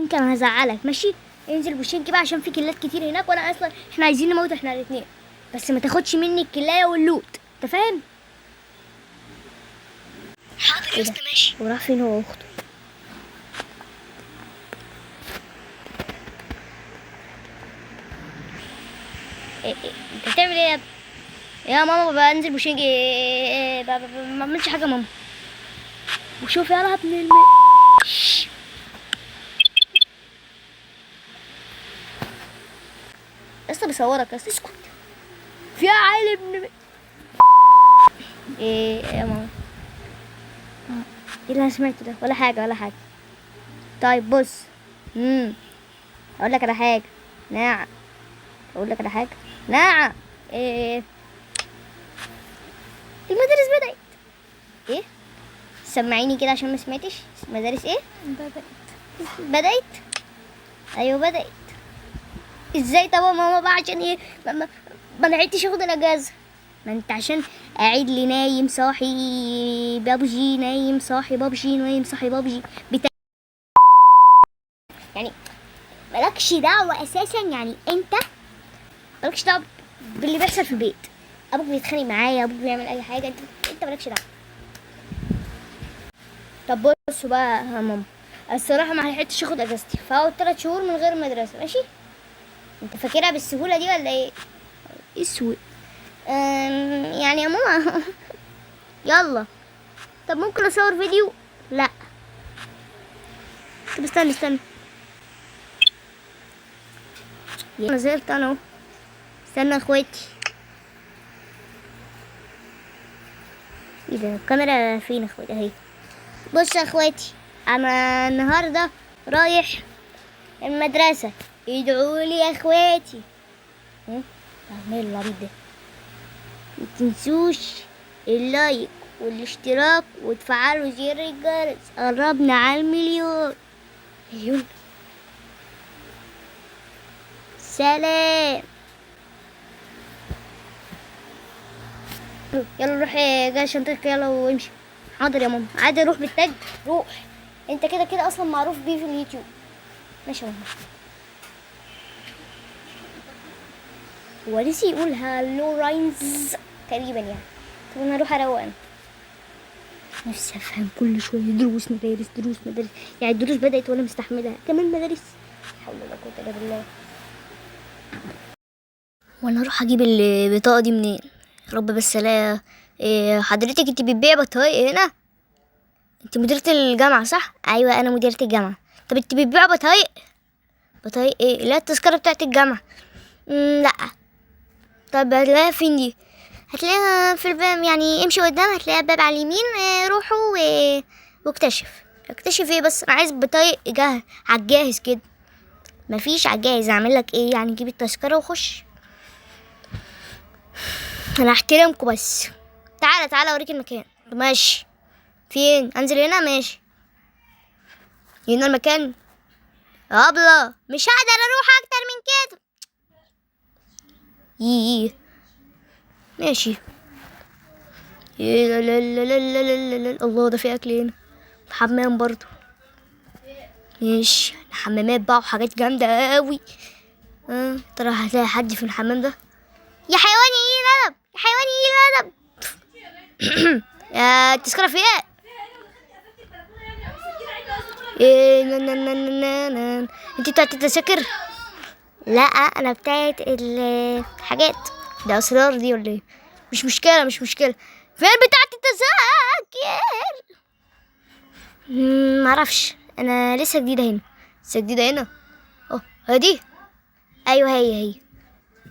يمكن هزعلك. ماشي انزل بوشينكي بقى عشان في كيلات كتير هناك، وانا اصلا احنا عايزين نموت احنا الاتنين، بس ما تاخدش مني الكلايه واللوت، انت فاهم؟ حاضر يا اسطى ماشي. وراح فين هو واخته؟ انت بتعمل ايه يا ماما؟ بنزل بوشينكي. ما عملتش حاجه ماما. وشوف يلا ابن لسه بصورك، بس اسكت. في عيل ابن ايه يا ماما؟ ايه اللي انا سمعته ده؟ ولا حاجه ولا حاجه. طيب بص، اقول لك على حاجه. نعم. اقول لك على حاجه. نعم. ايه المدارس بدأت. ايه؟ سمعيني كده عشان ما سمعتش. مدارس ايه؟ بدأت. ايوه بدأت. ازاي طب يا ماما بقى؟ عشان ايه ما لحقتش اخد الاجازه؟ ما انت عشان قاعد لي نايم صاحي بابجي، نايم صاحي بابجي، نايم صاحي بابجي يعني مالكش دعوه اساسا. يعني انت مالكش دعوه باللي بيحصل في البيت. ابوك بيتخانق معايا، ابوك بيعمل اي حاجه، انت مالكش دعوه. طب بصوا بقى يا ماما، الصراحه ما لحقتش اخد اجازتي، فهقعد 3 شهور من غير مدرسه. ماشي؟ انت فاكرها بالسهوله دي ولا ايه؟ اسود. يعني يا ماما يلا. طب ممكن اصور فيديو؟ لا. طب استنى نزلت انا اهو. استنى اخواتي. ايه ده؟ الكاميرا فين اخواتي؟ اهي. بص يا اخواتي، انا النهارده رايح المدرسه، ادعوا لي يا اخواتي. اعمل العبيط ده. متنسوش اللايك والاشتراك وتفعلوا زر الجرس، قربنا على المليون. سلام. يلا روح جاي شنطتك يلا وامشي. حاضر يا ماما. عادي روح بالتاج، روح. انت كده كده اصلا معروف بيه في اليوتيوب. ماشي يا ماما. هو نسي يقول هالو راينز تقريبا يعني. طب انا اروح اروق. انا نفسي افهم كل شويه دروس مدارس دروس مدارس. يعني الدروس بدات وانا مستحملها كمان مدارس. لا حول ولا قوه الا بالله. وانا اروح اجيب البطاقه دي منين يا رب؟ بس لا. حضرتك انت بتبيعي بطايق هنا؟ انت مديرة الجامعة صح؟ ايوه انا مديرة الجامعة. طب انت بتبيعي بطايق؟ بطايق ايه؟ لا التذكرة بتاعت الجامعة. لا. طب هتلاقيها فين دي؟ هتلاقيها في الباب، يعني امشي قدام هتلاقيها الباب على اليمين. روحوا واكتشف. اكتشف ايه بس؟ انا عايز بطايق على الجاهز كده. مفيش على الجاهز. اعمل لك ايه يعني؟ جيب التذكرة وخش. انا احترمكم بس. تعالى اوريك المكان. ماشي. فين؟ انزل هنا؟ ماشي. هنا المكان. ابله مش هقدر اروح اكتر من كده. يي ماشي. لا لا لا لا لا لا. الله ده في اكل هنا. الحمام برضو. ماشي. الحمامات بقى وحاجات جامده قوي. ترى هتلاقي حد في الحمام ده؟ يا حيواني ايه الادب، يا حيواني ايه الادب. يا التذكره فين؟ انت بتاعت التذاكر؟ لا انا بتاعت الحاجات. ده اسرار دي ولا ايه؟ مش مشكله فين بتاعت التذاكر؟ معرفش، انا لسه جديده هنا. هي دي. ايوه هي.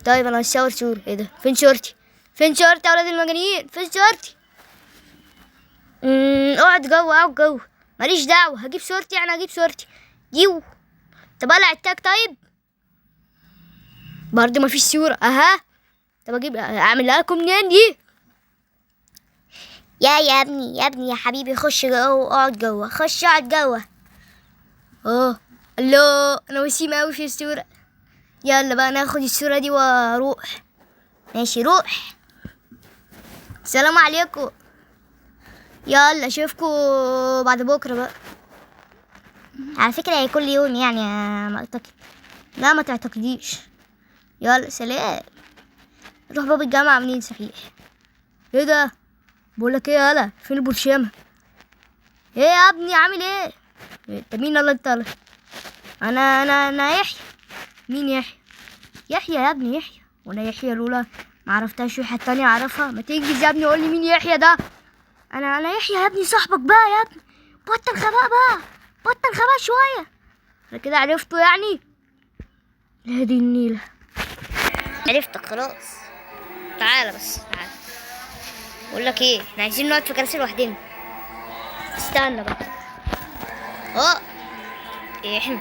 طيب انا هصور صورة. ايه ده؟ فين شورتي يا ولاد المجانين؟ فين شورتي؟ اقعد جوه ماليش دعوه. هجيب صورتي يو. طب اقلع التاج طيب. برضه مفيش صورة. طب اعملها لكم منين دي؟ يا ابني يا حبيبي خش جوه، اقعد جوه. خش اقعد جوه. الله انا وسيمة اوي في الصورة. يلا بقى ناخد الصورة دي واروح. ماشي روح. السلام عليكم. يلا اشوفكم بعد بكرة بقى. على فكرة هي كل يوم يعني ما اعتقد. لا ما تعتقديش. يلا سلام. نروح باب الجامعة منين صحيح؟ ايه ده؟ بقولك ايه يالا، فين البرشامة؟ ايه يا ابني عامل ايه؟ انت مين يلا انت يلا؟ انا يحيى. مين يحيى؟ يحيى يا ابني يحيى. وانا يحيى الاولى ما عرفتهاش، واحد تاني اعرفها. ما تنجز يا ابني قول لي مين يحيى ده؟ انا يحيى يا ابني صاحبك بقى يا ابني. بطل خباء بقى، بطل خباء شويه. انا كده عرفته يعني. يا دي النيله. عرفتك خلاص. تعالى بس تعالى. بقول لك ايه، احنا عايزين نقعد في كراسي لوحدنا. استنى بقى. ايه احنا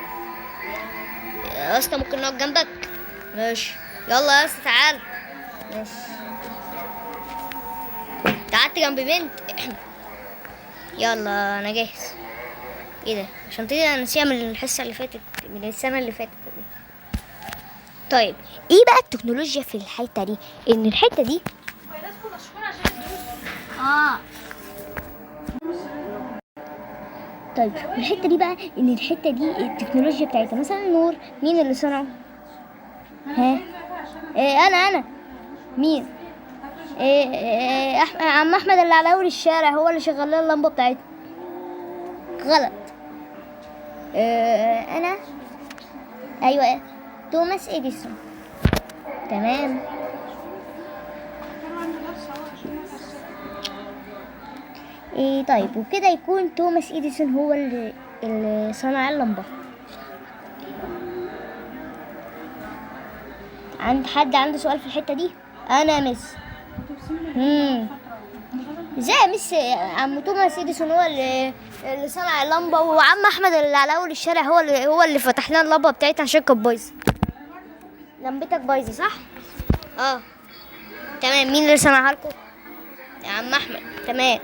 يا اسطى ممكن نقعد جنبك؟ ماشي. يلا يا اسطى تعالى. ماشي. قعدت جنب بنت. يلا انا جاهز. ايه ده؟ عشان تيجي انا نسيها من الحصه اللي فاتت، من السنه اللي فاتت دي. طيب ايه بقى التكنولوجيا في الحته دي؟ ان الحته دي طيب الحته دي بقى، ان الحته دي التكنولوجيا بتاعتها مثلا النور مين اللي صنعه؟ ها؟ إيه انا مين؟ عم احمد اللي على اول الشارع هو اللي شغال لنا اللمبه بتاعتنا. غلط. انا ايوه توماس اديسون. تمام. طيب وكده يكون توماس اديسون هو اللي صنع اللمبه. عند حد عنده سؤال في الحته دي؟ انا مس. ازاي يا مس عم توماس اديسون هو اللي صنع اللمبه، وعم احمد اللي على اول الشارع هو اللي فتح لنا اللمبه بتاعتنا عشان كانت بايظه. لمبتك بايظه صح؟ تمام. مين اللي صنعها لكم؟ يا عم احمد. تمام.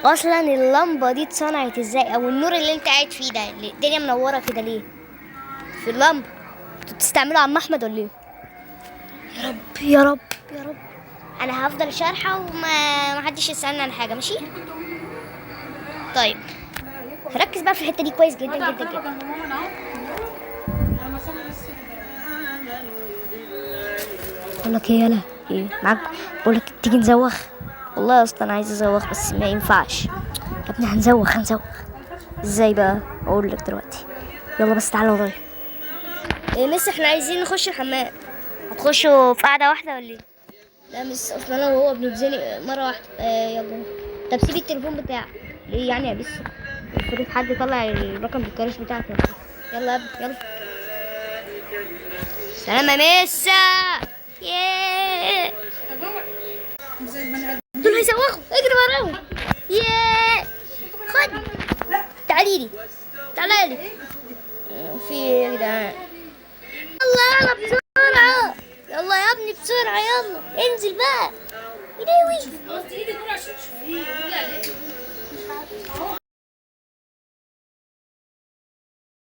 اصلا اللمبه دي اتصنعت ازاي؟ او النور اللي انت قاعد فيه ده اللي الدنيا منوره كده ليه في اللمبه؟ انتوا بتستعملوا عم احمد ولا ايه؟ يا رب يا رب يا رب. انا هفضل شارحه وما حدش يسالني عن حاجه ماشي؟ طيب ركز بقى في الحته دي كويس جدا جدا جدا. بقول لك ايه يالا، ايه معاك؟ بقول لك تيجي نزوخ. والله اصلا انا عايز ازوخ بس ما ينفعش يا ابني. هنزوخ ازاي بقى؟ اقول لك دلوقتي. يلا بس تعالى ورايا. مس احنا عايزين نخش الحمام. هتخشوا في قعده واحده ولا ايه؟ لا مس اصلا انا وهو بنتزنق مره واحده. يلا. طب سيبي التليفون بتاعك. ليه يعني يا بس؟ افرض حد طلع الرقم بالكراش بتاعك. يلا يا ابني يلا. سلام يا مس. ياه دول هيسوقوا. اجري وراهم. ياه خد. تعالي لي تعالي لي. في ايه يا جدعان؟ يلا يلا بسرعة. يلا يا ابني بسرعة يلا انزل بقى. يدوي.